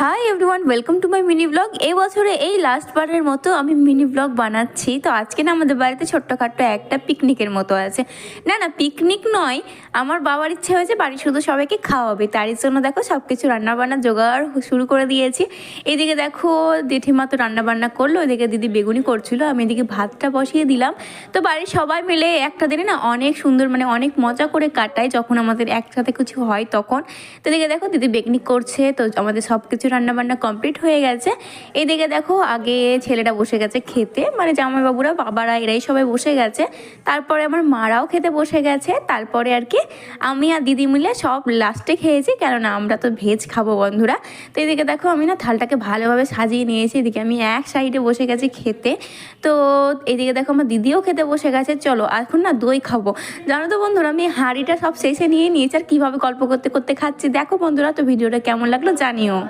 Hi everyone, welcome to my mini blog. এই বছরে এই লাস্ট বারের মতো আমি মিনি ব্লগ বানাচ্ছি। তো আজকে না আমাদের বাড়িতে ছোট্টখাট্ট একটা পিকনিকের মতো আছে। না পিকনিক নয়, আমার বাবার ইচ্ছে হয়েছে বাড়ির শুধু সবাইকে খাওয়াবে। তারই জন্য দেখো সব কিছু রান্নাবান্না জোগাড় শুরু করে দিয়েছি। এদিকে দেখো জেঠিমা তো রান্নাবান্না করলো, এদিকে দিদি বেগুনি করছিল, আমি এদিকে ভাতটা বসিয়ে দিলাম। তো বাড়ির সবাই মিলে একটা দিনে না অনেক সুন্দর অনেক মজা করে কাটাই যখন আমাদের একসাথে কিছু হয় তখন। তো এদিকে দেখো দিদি বেগুনি করছে, তো আমাদের সব কিছু রান্নাবান্না কমপ্লিট হয়ে গেছে। এদিকে দেখো আগে ছেলেটা বসে গেছে খেতে, জামাইবাবুরা বাবারা এরাই সবাই বসে গেছে। তারপরে আমার মারাও খেতে বসে গেছে। তারপরে আর কি আমি আর দিদি মিলে সব লাস্টে খেয়েছি, কেননা আমরা তো ভেজ খাবো বন্ধুরা। তো এদিকে দেখো আমি না থালটাকে ভালোভাবে সাজিয়ে নিয়েছি। এদিকে আমি এক সাইডে বসে গেছি খেতে। তো এদিকে দেখো আমার দিদিও খেতে বসে গেছে। চলো এখন না দই খাবো। জানো তো বন্ধুরা, আমি হাঁড়িটা সব শেষে নিয়ে নিয়েছি আর কীভাবে গল্প করতে করতে খাচ্ছি দেখো বন্ধুরা। তো ভিডিওটা কেমন লাগলো জানিও।